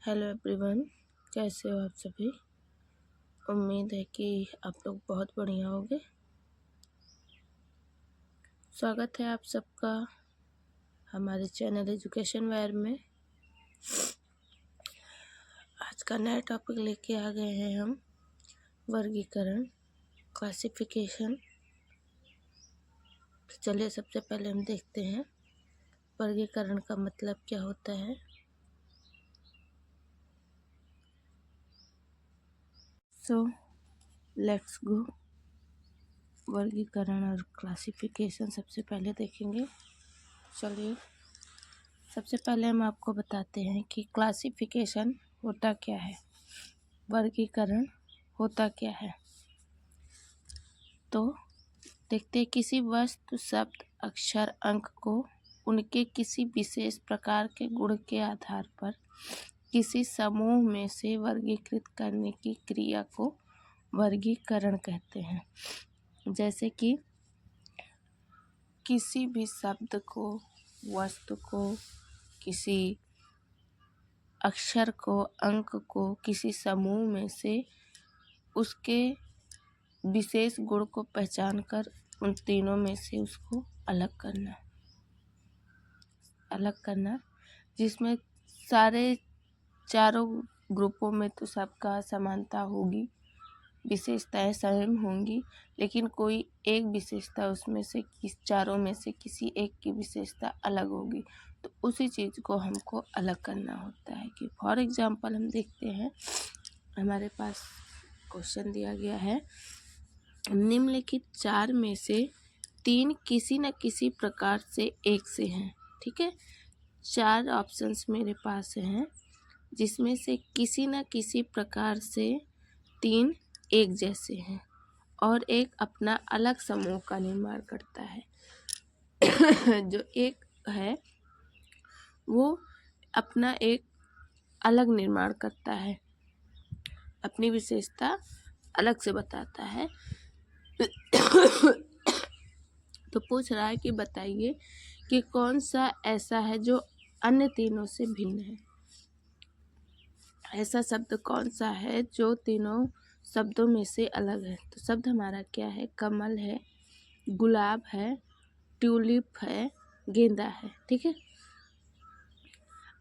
Hello everyone, कैसे हो आप सभी। उम्मीद है कि आप लोग बहुत बढ़िया होंगे। स्वागत है आप सबका हमारे चैनल एजुकेशन वायर में। आज का नया टॉपिक लेके आ गए हैं हम, वर्गीकरण, क्लासिफिकेशन। तो चलिए सबसे पहले हम देखते हैं वर्गीकरण का मतलब क्या होता है। So let's go. वर्गीकरण और क्लासिफिकेशन सबसे पहले देखेंगे। चलिए सबसे पहले हम आपको बताते हैं कि क्लासिफिकेशन होता क्या है, वर्गीकरण होता क्या है। तो देखते हैं, किसी वस्तु, शब्द, अक्षर, अंक को उनके किसी विशेष प्रकार के गुण के आधार पर किसी समूह में से वर्गीकृत करने की क्रिया को वर्गीकरण कहते हैं। जैसे कि किसी भी शब्द को, वस्तु को, किसी अक्षर को, अंक को किसी समूह में से उसके विशेष गुण को पहचान कर उन तीनों में से उसको अलग करना, जिसमें सारे चारों ग्रुपों में तो सबका समानता होगी, विशेषताएं सेम होंगी, लेकिन कोई एक विशेषता उसमें से चारों में से किसी एक की विशेषता अलग होगी, तो उसी चीज़ को हमको अलग करना होता है। कि फॉर एग्जांपल हम देखते हैं, हमारे पास क्वेश्चन दिया गया है, निम्नलिखित चार में से तीन किसी न किसी प्रकार से एक से हैं। ठीक है, चार ऑप्शंस मेरे पास हैं, जिसमें से किसी न किसी प्रकार से तीन एक जैसे हैं और एक अपना अलग समूह का निर्माण करता है। जो एक है वो अपना एक अलग निर्माण करता है, अपनी विशेषता अलग से बताता है। तो पूछ रहा है कि बताइए कि कौन सा ऐसा है जो अन्य तीनों से भिन्न है। ऐसा शब्द कौन सा है जो तीनों शब्दों में से अलग है। तो शब्द हमारा क्या है, कमल है, गुलाब है, ट्यूलिप है, गेंदा है। ठीक है,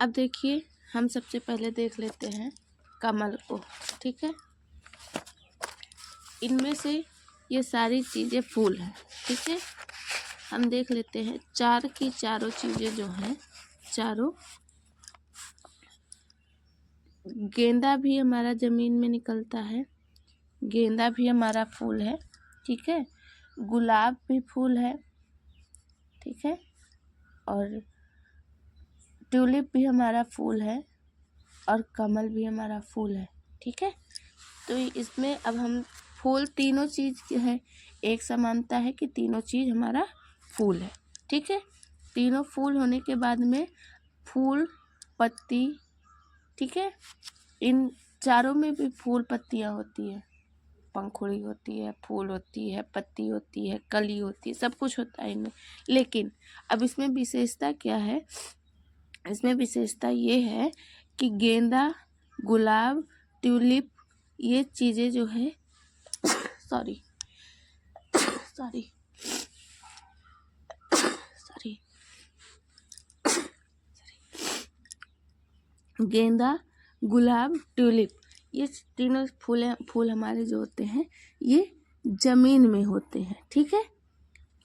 अब देखिए हम सबसे पहले देख लेते हैं कमल को। ठीक है, इनमें से ये सारी चीज़ें फूल हैं। ठीक है, हम देख लेते हैं चार की चारों चीज़ें जो हैं, चारों, गेंदा भी हमारा ज़मीन में निकलता है, गेंदा भी हमारा फूल है। ठीक है, गुलाब भी फूल है। ठीक है, और ट्यूलिप भी हमारा फूल है और कमल भी हमारा फूल है। ठीक है, तो इसमें अब हम फूल तीनों चीज़ जो है, एक समानता है कि तीनों चीज़ हमारा फूल है। ठीक है, तीनों फूल होने के बाद में फूल, पत्ती, ठीक है, इन चारों में भी फूल पत्तियाँ होती है, पंखुड़ी होती है, फूल होती है, पत्ती होती है, कली होती है, सब कुछ होता है इनमें। लेकिन अब इसमें विशेषता क्या है, इसमें विशेषता ये है कि गेंदा, गुलाब, ट्यूलिप, ये चीज़ें जो है सॉरी गेंदा, गुलाब, ट्यूलिप, ये तीनों फूल हमारे जो होते हैं ये ज़मीन में होते हैं। ठीक है,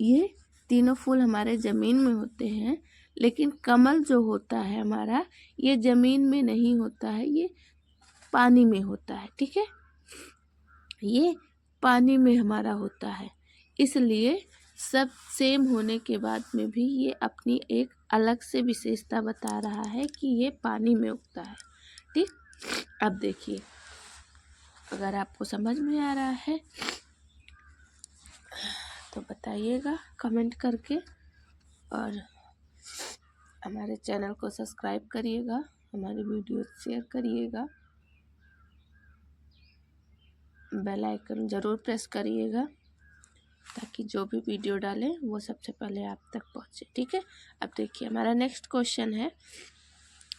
ये तीनों फूल हमारे ज़मीन में होते हैं, लेकिन कमल जो होता है हमारा, ये ज़मीन में नहीं होता है, ये पानी में होता है। ठीक है, ये पानी में हमारा होता है, इसलिए सब सेम होने के बाद में भी ये अपनी एक अलग से विशेषता बता रहा है कि ये पानी में उगता है। ठीक, अब देखिए, अगर आपको समझ में आ रहा है तो बताइएगा कमेंट करके, और हमारे चैनल को सब्सक्राइब करिएगा, हमारी वीडियो शेयर करिएगा, बेल आइकन ज़रूर प्रेस करिएगा ताकि जो भी वीडियो डालें वो सबसे पहले आप तक पहुँचे। ठीक है, अब देखिए हमारा नेक्स्ट क्वेश्चन है,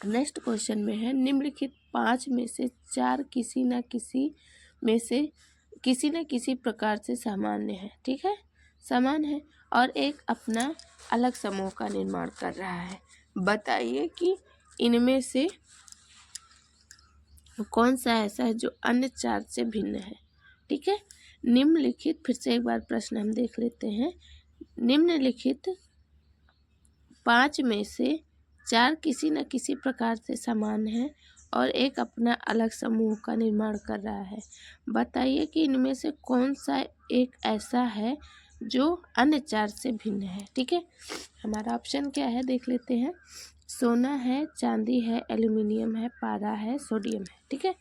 नेक्स्ट क्वेश्चन में है, निम्नलिखित 5 में से 4 किसी न किसी प्रकार से सामान्य है, ठीक है, समान है, और एक अपना अलग समूह का निर्माण कर रहा है। बताइए कि इनमें से कौन सा ऐसा है जो अन्य 4 से भिन्न है, ठीक है। निम्नलिखित, फिर से एक बार प्रश्न हम देख लेते हैं। निम्नलिखित 5 में से 4 किसी न किसी प्रकार से समान है और एक अपना अलग समूह का निर्माण कर रहा है। बताइए कि इनमें से कौन सा एक ऐसा है जो अन्य 4 से भिन्न है, ठीक है। हमारा ऑप्शन क्या है देख लेते हैं। सोना है, चांदी है, एल्युमिनियम है, पारा है, सोडियम है, ठीक है।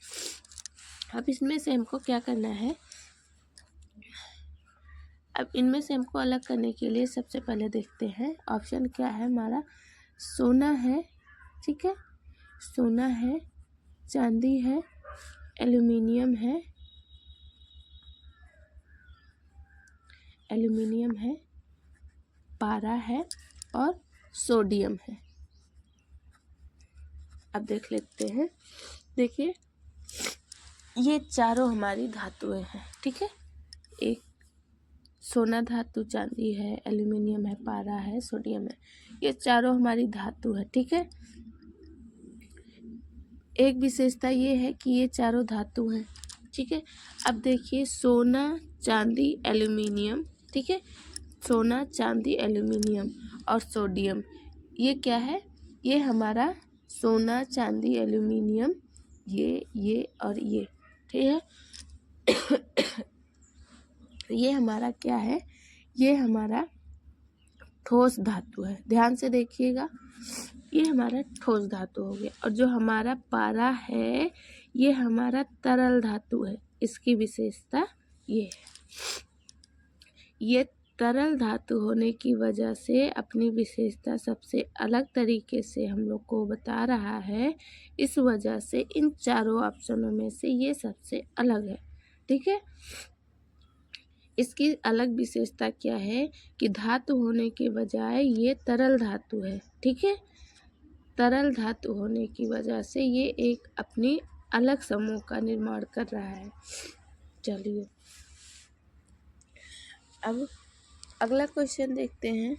अब इसमें से हमको क्या करना है, अब इनमें से हमको अलग करने के लिए सबसे पहले देखते हैं ऑप्शन क्या है हमारा। सोना है, ठीक है, सोना है, चांदी है, एल्युमिनियम है, पारा है और सोडियम है। अब देख लेते हैं। देखिए, ये चारों हमारी धातुएं हैं, ठीक है। एक सोना धातु, चांदी है, एल्युमिनियम है, पारा है, सोडियम है, ये चारों हमारी धातु है, ठीक है। एक विशेषता ये है कि ये चारों धातु हैं, ठीक है। अब देखिए, सोना, चांदी, एल्युमिनियम, ठीक है, सोना, चांदी, एल्युमिनियम और सोडियम, ये क्या है, ये हमारा सोना, चांदी, एल्युमिनियम, ये और ये, ठीक है। ये हमारा क्या है, ये हमारा ठोस धातु है, ध्यान से देखिएगा, ये हमारा ठोस धातु हो गया। और जो हमारा पारा है ये हमारा तरल धातु है, इसकी विशेषता ये है। ये तरल धातु होने की वजह से अपनी विशेषता सबसे अलग तरीके से हम लोग को बता रहा है। इस वजह से इन चारों ऑप्शनों में से ये सबसे अलग है, ठीक है। इसकी अलग विशेषता क्या है कि धातु होने के बजाय ये तरल धातु है, ठीक है। तरल धातु होने की वजह से ये एक अपनी अलग समूह का निर्माण कर रहा है। चलिए, अब अगला क्वेश्चन देखते हैं।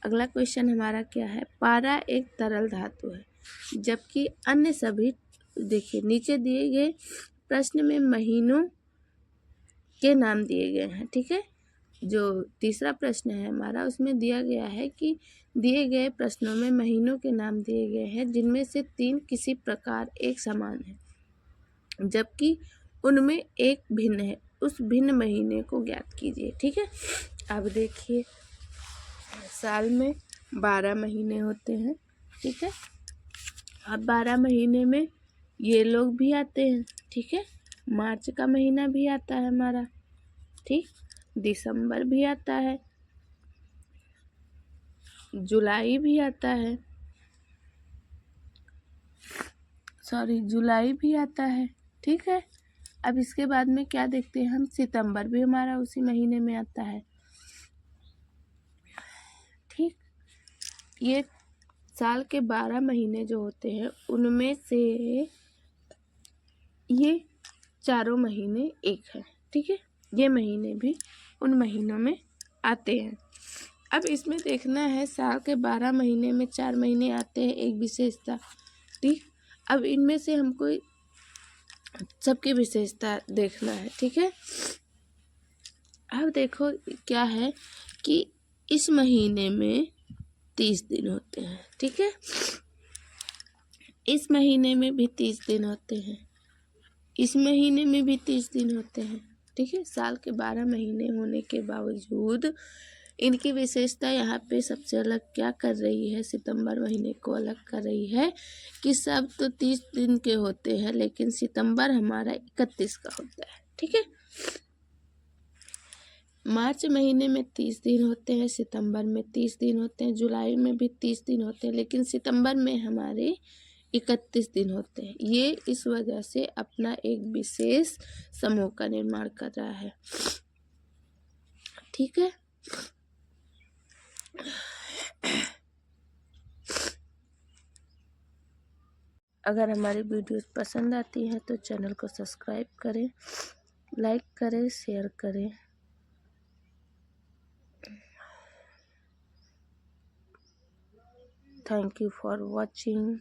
अगला क्वेश्चन हमारा क्या है, पारा एक तरल धातु है जबकि अन्य सभी, देखिए नीचे दिए गए प्रश्न में महीनों के नाम दिए गए हैं, ठीक है। जो तीसरा प्रश्न है हमारा, उसमें दिया गया है कि दिए गए प्रश्नों में महीनों के नाम दिए गए हैं जिनमें से 3 किसी प्रकार एक समान है जबकि उनमें एक भिन्न है, उस भिन्न महीने को ज्ञात कीजिए, ठीक है। अब देखिए, साल में 12 महीने होते हैं, ठीक है। अब 12 महीने में ये लोग भी आते हैं, ठीक है। मार्च का महीना भी आता है हमारा, ठीक, दिसंबर भी आता है, जुलाई भी आता है, जुलाई भी आता है, ठीक है। अब इसके बाद में क्या देखते हैं हम, सितंबर भी हमारा उसी महीने में आता है, ठीक। ये साल के 12 महीने जो होते हैं उनमें से ये चारों महीने एक है, ठीक है। ये महीने भी उन महीनों में आते हैं। अब इसमें देखना है, साल के 12 महीने में 4 महीने आते हैं, एक विशेषता, ठीक। अब इनमें से हमको सबकी विशेषता देखना है, ठीक है। अब देखो क्या है कि इस महीने में 30 दिन होते हैं, ठीक है। इस महीने में भी 30 दिन होते हैं, इस महीने में भी 30 दिन होते हैं, ठीक है। साल के 12 महीने होने के बावजूद इनकी विशेषता यहाँ पे सबसे अलग क्या कर रही है, सितंबर महीने को अलग कर रही है कि सब तो 30 दिन के होते हैं लेकिन सितंबर हमारा 31 का होता है, ठीक है। मार्च महीने में 30 दिन होते हैं, सितंबर में 30 दिन होते हैं, जुलाई में भी 30 दिन होते हैं, लेकिन सितंबर में हमारे 31 दिन होते हैं। ये इस वजह से अपना एक विशेष समूह का निर्माण कर रहा है, ठीक है। अगर हमारी वीडियोस पसंद आती हैं तो चैनल को सब्सक्राइब करें, लाइक करें, शेयर करें। Thank you for watching.